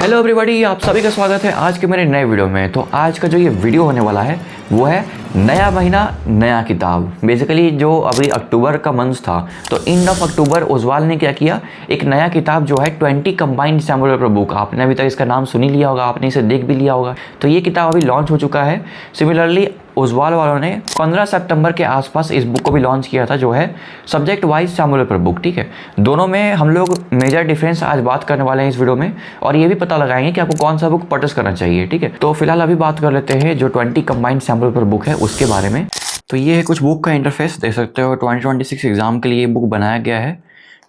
Hello everybody, आप सभी का स्वागत है आज के मेरे नए वीडियो में। तो आज का जो ये वीडियो होने वाला है वो है नया महीना नया किताब। बेसिकली जो अभी अक्टूबर का मंथ था तो एंड ऑफ अक्टूबर ओजवाल ने क्या किया, एक नया किताब जो है 20 कंबाइंड सैमुअल पेपर बुक। आपने अभी तक इसका नाम सुन ही लिया होगा, आपने इसे देख भी लिया होगा। तो ये किताब अभी लॉन्च हो चुका है। सिमिलरली ओजवाल वालों ने 15 सितंबर के आसपास इस बुक को भी लॉन्च किया था, जो है subject wise Samuel paper book. ठीक है, दोनों में हम लोग मेजर डिफरेंस आज बात करने वाले हैं इस वीडियो में, और ये भी पता लगाएंगे कि आपको कौन सा बुक परचेस करना चाहिए। ठीक है, तो फिलहाल अभी बात कर लेते हैं जो 20 कंबाइंड सैमुअल पेपर बुक है उसके बारे में। तो ये है कुछ बुक का इंटरफेस, देख सकते हो। 2026 एग्जाम के लिए बुक बनाया गया है।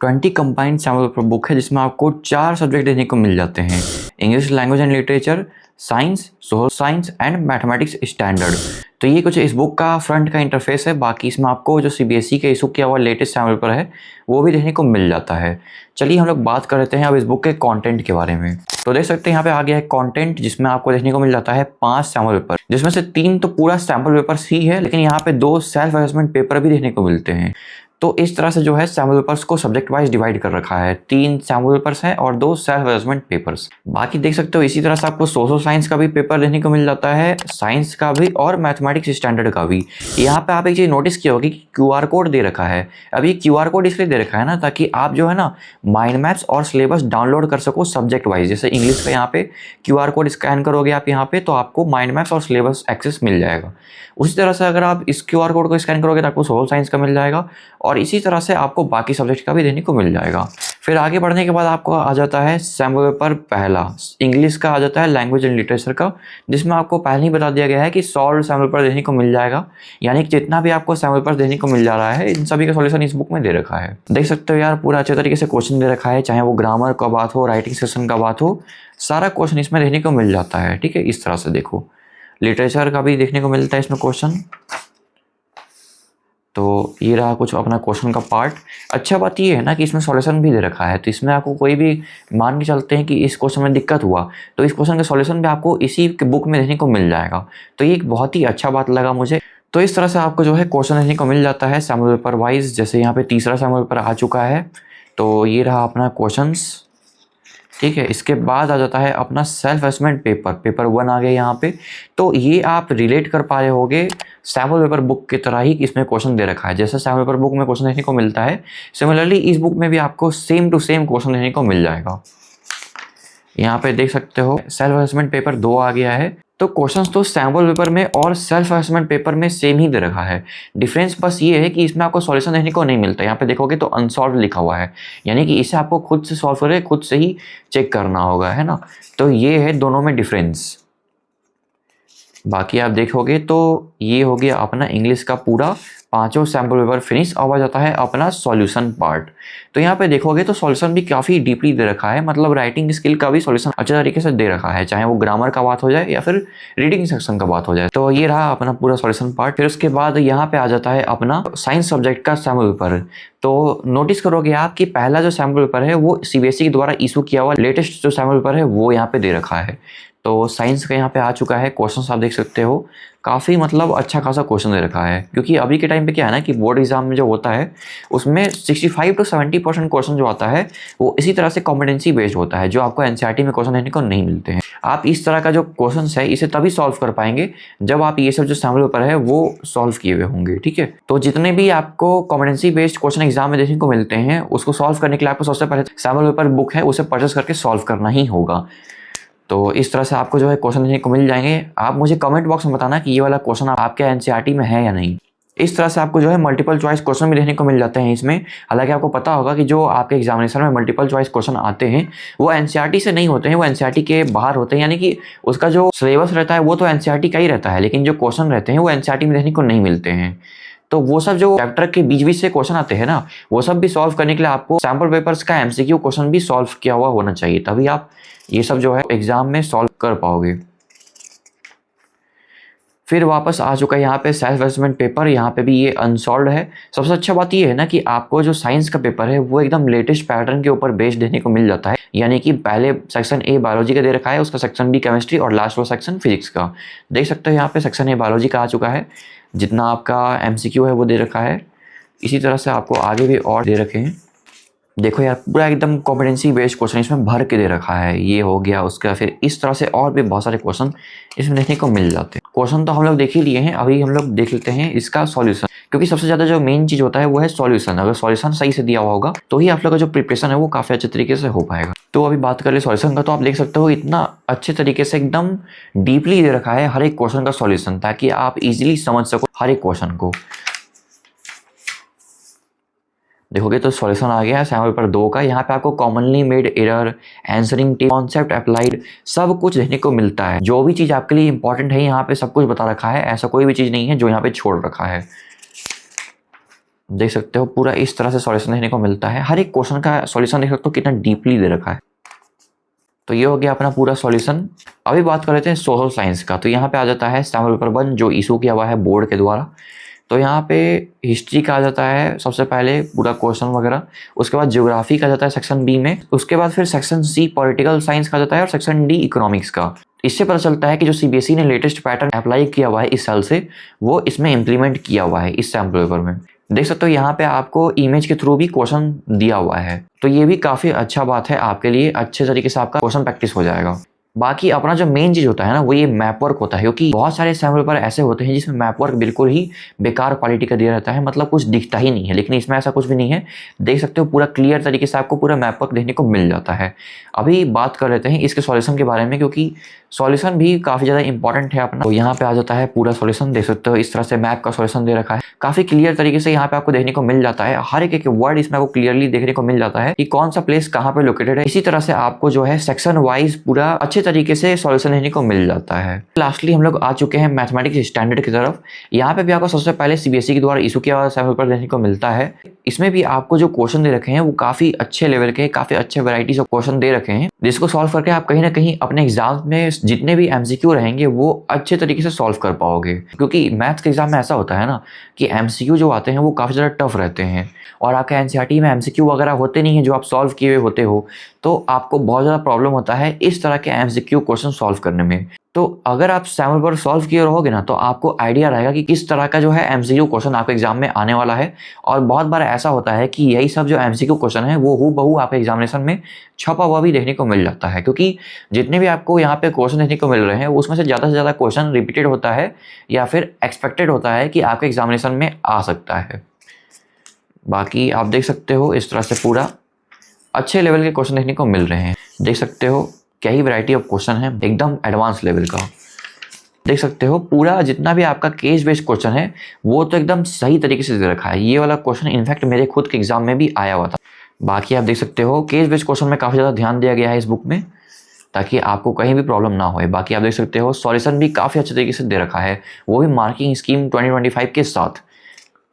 20 कंबाइंड सैमुअल पेपर बुक है जिसमें आपको 4 सब्जेक्ट देखने को मिल जाते हैं: English language and literature, science, social science and mathematics standard. तो ये कुछ इस बुक का फ्रंट का इंटरफेस है। बाकी इसमें आपको जो सीबीएसई का इशू किया हुआ लेटेस्ट सैमुअल पेपर है वो भी देखने को मिल जाता है। चलिए हम लोग बात कर लेते हैं अब इस बुक के कंटेंट के बारे में। तो देख सकते हैं यहाँ पे आ गया है कंटेंट, जिसमें आपको देखने को मिल जाता है 5 सैमुअल पेपर, जिसमें से 3 तो पूरा सैम्पल पेपर ही है, लेकिन यहाँ पे 2 सेल्फ असेसमेंट पेपर भी देखने को मिलते हैं। तो इस तरह से जो है सैमुअल पेपर्स को सब्जेक्ट वाइज डिवाइड कर रखा है। 3 सैमुअल पेपर्स हैं और 2 सेल्फ असेसमेंट पेपर्स। बाकी देख सकते हो इसी तरह से आपको सोशल साइंस का भी पेपर देखने को मिल जाता है, साइंस का भी और मैथमेटिक्स स्टैंडर्ड का भी। यहाँ पे आप एक चीज़ नोटिस किया होगी कि क्यूआर कोड दे रखा है। अब ये क्यूआर कोड इसलिए दे रखा है ना, ताकि आप जो है ना माइंड मैप्स और सिलेबस डाउनलोड कर सको सब्जेक्ट वाइज। जैसे इंग्लिश का यहाँ पे क्यूआर कोड स्कैन करोगे आप यहाँ पे, तो आपको माइंड मैप्स और सिलेबस एक्सेस मिल जाएगा। उसी तरह से अगर आप इस क्यूआर कोड को स्कैन करोगे तो आपको सोशल साइंस का मिल जाएगा, और इसी तरह से आपको बाकी सब्जेक्ट का भी देखने को मिल जाएगा। फिर आगे बढ़ने के बाद आपको आ जाता है सैमुअल पेपर पहला, इंग्लिश का आ जाता है लैंग्वेज एंड लिटरेचर का, जिसमें आपको पहले ही बता दिया गया है कि सॉल्व सैमुअल पेपर देखने को मिल जाएगा। यानी कि जितना भी आपको सैमुअल पेपर देखने को मिल जा रहा है इन सभी का सॉल्यूशन इस बुक में दे रखा है। देख सकते हो यार, पूरा अच्छे तरीके से क्वेश्चन दे रखा है, चाहे वो ग्रामर का बात हो, राइटिंग सेशन का बात हो, सारा क्वेश्चन इसमें देखने को मिल जाता है। ठीक है, इस तरह से देखो, लिटरेचर का भी देखने को मिलता है इसमें क्वेश्चन। तो ये रहा कुछ अपना क्वेश्चन का पार्ट। अच्छा बात ये है ना कि इसमें सॉल्यूशन भी दे रखा है, तो इसमें आपको कोई भी मान के चलते हैं कि इस क्वेश्चन में दिक्कत हुआ तो इस क्वेश्चन का सॉल्यूशन भी आपको इसी के बुक में देखने को मिल जाएगा। तो ये एक बहुत ही अच्छा बात लगा मुझे। तो इस तरह से आपको जो है क्वेश्चन देखने को मिल जाता है सैमुअल पेपर वाइज। जैसे यहाँ पे तीसरा सैमुअल पेपर आ चुका है, तो ये रहा अपना क्वेश्चंस। ठीक है, इसके बाद आ जाता है अपना सेल्फ असेसमेंट पेपर, पेपर 1 आ गया यहाँ पे। तो ये आप रिलेट कर पा रहे होगे सैमुअल पेपर बुक की तरह ही इसमें क्वेश्चन दे रखा है। जैसे सैमुअल पेपर बुक में क्वेश्चन देखने को मिलता है, सिमिलरली इस बुक में भी आपको सेम टू सेम क्वेश्चन देखने को मिल जाएगा। यहाँ पे देख सकते हो सेल्फ असेसमेंट पेपर 2 आ गया है। तो क्वेश्चंस तो सैम्पल पेपर में और सेल्फ असेसमेंट पेपर में सेम ही दे रखा है। डिफरेंस बस ये है कि इसमें आपको सॉल्यूशन देखने को नहीं मिलता। यहाँ पे देखोगे तो अनसॉल्व लिखा हुआ है, यानी कि इसे आपको खुद से सॉल्व करके खुद से ही चेक करना होगा, है ना। तो ये है दोनों में डिफरेंस। बाकी आप देखोगे तो ये हो गया अपना इंग्लिश का पूरा 5 सैम्पल पेपर फिनिश। अब आ जाता है अपना सॉल्यूशन पार्ट। तो यहाँ पे देखोगे तो सॉल्यूशन भी काफ़ी डीपली दे रखा है, मतलब राइटिंग स्किल का भी सॉल्यूशन अच्छे तरीके से दे रखा है, चाहे वो ग्रामर का बात हो जाए या फिर रीडिंग सेक्शन का बात हो जाए। तो ये रहा अपना पूरा सॉल्यूशन पार्ट। फिर उसके बाद यहाँ पे आ जाता है अपना साइंस सब्जेक्ट का सैम्पल पेपर। तो नोटिस करोगे आप कि पहला जो सैम्पल पेपर है वो सीबीएसई के द्वारा इशू किया हुआ लेटेस्ट जो सैम्पल पेपर है वो यहाँ पे दे रखा है। तो साइंस का यहाँ पे आ चुका है। क्वेश्चंस आप देख सकते हो, काफ़ी मतलब अच्छा खासा क्वेश्चन दे रखा है, क्योंकि अभी के टाइम पे क्या है ना कि बोर्ड एग्जाम में जो होता है उसमें 65 to 70% क्वेश्चन जो आता है वो इसी तरह से कॉम्पिटेंसी बेस्ड होता है, जो आपको एनसीईआरटी में क्वेश्चन देखने को नहीं मिलते हैं। आप इस तरह का जो क्वेश्चन है इसे तभी सॉल्व कर पाएंगे जब आप ये सब जो सैम्पल पेपर है वो सॉल्व किए हुए होंगे। ठीक है, तो जितने भी आपको कॉम्पिटेंसी बेस्ड क्वेश्चन एग्जाम में देखने को मिलते हैं उसको सॉल्व करने के लिए आपको सबसे पहले सैम्पल पेपर बुक है उसे परचेस करके सॉल्व करना ही होगा। तो इस तरह से आपको जो है क्वेश्चन देखने को मिल जाएंगे। आप मुझे कमेंट बॉक्स में बताना कि ये वाला क्वेश्चन आपके एनसीईआरटी में है या नहीं। इस तरह से आपको जो है मल्टीपल चॉइस क्वेश्चन भी देखने को मिल जाते हैं इसमें। हालांकि आपको पता होगा कि जो आपके एग्जामिनेशन में मल्टीपल चॉइस क्वेश्चन आते हैं वो एनसीईआरटी से नहीं होते हैं, वो एनसीईआरटी के बाहर होते हैं, यानी कि उसका जो सिलेबस रहता है वो तो एनसीईआरटी का ही रहता है, लेकिन जो क्वेश्चन रहते हैं वो एनसीईआरटी में देखने को नहीं मिलते हैं। तो वो सब जो चैप्टर के बीच बीच से क्वेश्चन आते हैं ना, वो सब भी सॉल्व करने के लिए आपको सैम्पल पेपर्स का एमसीक्यू क्वेश्चन भी सॉल्व किया हुआ होना चाहिए, तभी आप ये सब जो है एग्जाम में सॉल्व कर पाओगे। फिर वापस आ चुका है यहाँ पे सेल्फ असेसमेंट पेपर। यहाँ पे भी ये अनसॉल्व है। सबसे अच्छा बात ये है ना कि आपको जो साइंस का पेपर है वो एकदम लेटेस्ट पैटर्न के ऊपर बेस्ड देखने को मिल जाता है, यानी कि पहले सेक्शन ए बायोलॉजी का दे रखा है, उसका सेक्शन बी केमिस्ट्री और लास्ट वो सेक्शन फिजिक्स का। देख सकते हो यहाँ पे सेक्शन ए बायोलॉजी का आ चुका है, जितना आपका एमसीक्यू है वो दे रखा है। इसी तरह से आपको आगे भी और दे रखे हैं। देखो यार पूरा एकदम कॉम्पिटेंसी बेस्ड क्वेश्चन इसमें भर के दे रखा है, ये हो गया उसका, फिर इस तरह से और भी बहुत सारे क्वेश्चन इसमें देखने को मिल जाते हैं। क्वेश्चन तो हम लोग देख ही लिए हैं, अभी हम लोग देख लेते हैं इसका सॉल्यूशन, क्योंकि सबसे ज़्यादा जो मेन चीज़ होता है वो है सॉल्यूशन। अगर सॉल्यूशन सही से दिया हुआ होगा तो ही आप लोग का जो प्रिपरेशन है वो काफ़ी अच्छे तरीके से हो पाएगा। तो अभी बात कर ले सॉल्यूशन का, तो आप देख सकते हो इतना अच्छे तरीके से एकदम डीपली दे रखा है हर एक क्वेश्चन का सॉल्यूशन, ताकि आप इजीली समझ सको हर एक क्वेश्चन को। देखोगे तो सॉल्यूशन आ गया है सैम्पल पेपर 2 का। यहाँ पे आपको commonly made error, answering tip, concept applied सब कुछ देखने को मिलता है। जो भी चीज़ आपके लिए इंपॉर्टेंट है यहाँ पे सब कुछ बता रखा है, ऐसा कोई भी चीज़ नहीं है जो यहाँ पे छोड़ रखा है। देख सकते हो पूरा इस तरह से सॉल्यूशन देखने को मिलता है, हर एक क्वेश्चन का सॉल्यूशन देख सकते हो कितना डीपली दे रखा है। तो ये हो गया अपना पूरा सॉल्यूशन। अभी बात कर लेते हैं सोशल साइंस का। तो यहाँ पे आ जाता है सैम्पल पेपर 1 जो इशू किया हुआ है बोर्ड के द्वारा। तो यहाँ पे हिस्ट्री का आ जाता है सबसे पहले पूरा क्वेश्चन वगैरह, उसके बाद ज्योग्राफी का जाता है सेक्शन बी में, उसके बाद फिर सेक्शन सी पॉलिटिकल साइंस का जाता है और सेक्शन डी इकोनॉमिक्स का। इससे पता चलता है कि जो सीबीएसई ने लेटेस्ट पैटर्न अप्लाई किया हुआ है इस साल से, वो इसमें इम्प्लीमेंट किया हुआ है इस सैम्पल पेपर में। देख सकते हो यहाँ पे आपको इमेज के थ्रू भी क्वेश्चन दिया हुआ है, तो ये भी काफ़ी अच्छा बात है आपके लिए, अच्छे तरीके से आपका क्वेश्चन प्रैक्टिस हो जाएगा। बाकी अपना जो मेन चीज़ होता है ना वो ये मैप वर्क होता है, क्योंकि बहुत सारे सैम्पल पेपर ऐसे होते हैं जिसमें मैप वर्क बिल्कुल ही बेकार क्वालिटी का दिया रहता है, मतलब कुछ दिखता ही नहीं है। लेकिन इसमें ऐसा कुछ भी नहीं है, देख सकते हो पूरा क्लियर तरीके से आपको पूरा मैप वर्क देखने को मिल जाता है। अभी बात कर लेते हैं इसके सॉल्यूशन के बारे में, क्योंकि सॉल्यूशन भी काफ़ी ज़्यादा इंपॉर्टेंट है अपना। तो यहाँ पे आ जाता है पूरा सॉल्यूशन, देख सकते हो इस तरह से मैप का सॉल्यूशन दे रखा है, काफ़ी क्लियर तरीके से यहाँ पे आपको देखने को मिल जाता है। हर एक वर्ड इसमें आपको क्लियरली देखने को मिल जाता है कि कौन सा प्लेस कहाँ पे लोकेटेड है। इसी तरह से आपको जो है सेक्शन वाइज पूरा अच्छे तरीके से सॉल्यूशन देखने को मिल जाता है। लास्टली हम लोग आ चुके हैं मैथमेटिक्स स्टैंडर्ड की तरफ। यहाँ पे भी आपको सबसे पहले सीबीएसई के द्वारा इशू किया हुआ सैम्पल पेपर देखने को मिलता है। इसमें भी आपको जो क्वेश्चन दे रखे हैं वो काफ़ी अच्छे लेवल के, काफ़ी अच्छे वैरायटीज ऑफ क्वेश्चन दे रखे हैं, जिसको सॉल्व करके आप कहीं ना कहीं अपने एग्जाम में जितने भी एमसीक्यू रहेंगे वो अच्छे तरीके से सॉल्व कर पाओगे। क्योंकि मैथ्स के एग्जाम में ऐसा होता है ना कि एमसीक्यू जो आते हैं वो काफ़ी ज़्यादा टफ रहते हैं, और आपके एनसीईआरटी में एमसीक्यू वगैरह होते नहीं है जो आप सॉल्व किए हुए होते हो, तो आपको बहुत ज़्यादा प्रॉब्लम होता है इस तरह के एमसीक्यू क्वेश्चन सॉल्व करने में। तो अगर आप सैम्पल पर सॉल्व किए रहोगे ना तो आपको आइडिया रहेगा कि किस तरह का जो है एमसीक्यू क्वेश्चन आपके एग्जाम में आने वाला है। और बहुत बार ऐसा होता है कि यही सब जो एमसीक्यू क्वेश्चन है वो हूबहू आपके एग्जामिनेशन में छपा हुआ भी देखने को मिल जाता है, क्योंकि जितने भी आपको यहाँ पे क्वेश्चन देखने को मिल रहे हैं उसमें से ज़्यादा क्वेश्चन रिपीटेड होता है या फिर एक्सपेक्टेड होता है कि आपके एग्जामिनेशन में आ सकता है। बाकी आप देख सकते हो इस तरह से पूरा अच्छे लेवल के क्वेश्चन देखने को मिल रहे हैं। देख सकते हो क्या ही वैरायटी ऑफ क्वेश्चन है, एकदम एडवांस लेवल का। देख सकते हो पूरा जितना भी आपका केस बेस्ड क्वेश्चन है वो तो एकदम सही तरीके से दे रखा है। ये वाला क्वेश्चन इनफैक्ट मेरे खुद के एग्जाम में भी आया हुआ था। बाकी आप देख सकते हो केस बेस्ड क्वेश्चन में काफ़ी ज़्यादा ध्यान दिया गया है इस बुक में, ताकि आपको कहीं भी प्रॉब्लम ना हो। बाकी आप देख सकते हो सॉल्यूशन भी काफ़ी अच्छे तरीके से दे रखा है, वो भी मार्किंग स्कीम 2025 के साथ।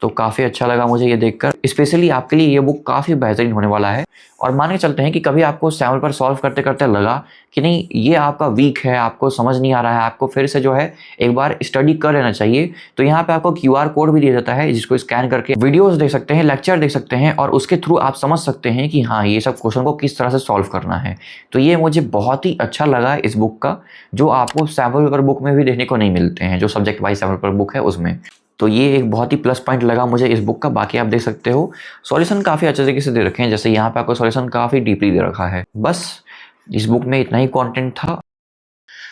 तो काफ़ी अच्छा लगा मुझे ये देखकर, स्पेशली आपके लिए ये बुक काफ़ी बेहतरीन होने वाला है। और मान के चलते हैं कि कभी आपको सैम्पल पर सॉल्व करते करते लगा कि नहीं ये आपका वीक है, आपको समझ नहीं आ रहा है, आपको फिर से जो है एक बार स्टडी कर लेना चाहिए, तो यहाँ पे आपको QR कोड भी दिया जाता है जिसको स्कैन करके वीडियोस देख सकते हैं, लेक्चर देख सकते हैं, और उसके थ्रू आप समझ सकते हैं कि हाँ ये सब क्वेश्चन को किस तरह से सॉल्व करना है। तो ये मुझे बहुत ही अच्छा लगा इस बुक का, जो आपको सैम्पल पेपर बुक में भी देखने को नहीं मिलते हैं, जो subject wise sample paper book है उसमें। तो ये एक बहुत ही प्लस पॉइंट लगा मुझे इस बुक का। बाकी आप देख सकते हो सॉल्यूशन काफ़ी अच्छे तरीके से दे रखे हैं, जैसे यहाँ पे आपको सॉल्यूशन काफ़ी डीपली दे रखा है। बस इस बुक में इतना ही कंटेंट था।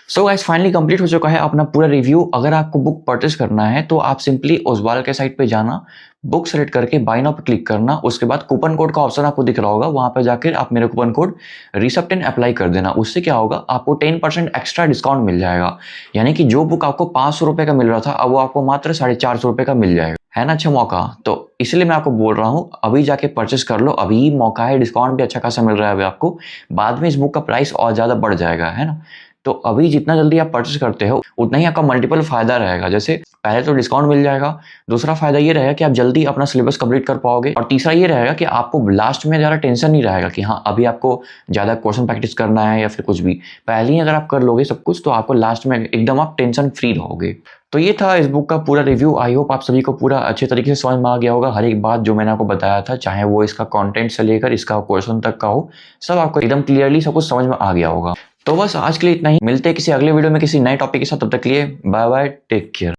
सो गाइस फाइनली कंप्लीट हो चुका है अपना पूरा रिव्यू। अगर आपको बुक परचेस करना है तो आप सिंपली ओसवाल के साइट पे जाना, बुक सेलेक्ट करके बाय नाउ पे क्लिक करना, उसके बाद कूपन कोड का ऑप्शन आपको दिख रहा होगा, वहां पे जाकर आप मेरा कूपन कोड रिसेप्ट10 अप्लाई कर देना। उससे क्या होगा, आपको 10% एक्स्ट्रा डिस्काउंट मिल जाएगा। यानी कि जो बुक आपको 500 रुपये का मिल रहा था अब वो आपको मात्र 450 रुपये का मिल जाएगा। है ना अच्छा मौका? तो इसलिए मैं आपको बोल रहा हूँ अभी जाके परचेस कर लो, अभी मौका है, डिस्काउंट भी अच्छा खासा मिल रहा है अभी आपको। बाद में इस बुक का प्राइस और ज़्यादा बढ़ जाएगा, है ना। तो अभी जितना जल्दी आप परचेस करते हो उतना ही आपका मल्टीपल फायदा रहेगा। जैसे पहले तो डिस्काउंट मिल जाएगा, दूसरा फायदा ये रहेगा कि आप जल्दी अपना सिलेबस कंप्लीट कर पाओगे, और तीसरा ये रहेगा कि आपको लास्ट में ज़्यादा टेंशन नहीं रहेगा कि हाँ अभी आपको ज़्यादा क्वेश्चन प्रैक्टिस करना है या फिर कुछ भी। पहले ही अगर आप कर लोगे सब कुछ तो आपको लास्ट में एकदम आप टेंशन फ्री रहोगे। तो ये था इस बुक का पूरा रिव्यू। आई होप आप सभी को पूरा अच्छे तरीके से समझ में आ गया होगा हर एक बात जो मैंने आपको बताया था, चाहे वो इसका कंटेंट से लेकर इसका क्वेश्चन तक का हो, सब आपको एकदम क्लियरली सब कुछ समझ में आ गया होगा। तो बस आज के लिए इतना ही, मिलते हैं किसी अगले वीडियो में किसी नए टॉपिक के साथ। तब तक के लिए बाय बाय, टेक केयर।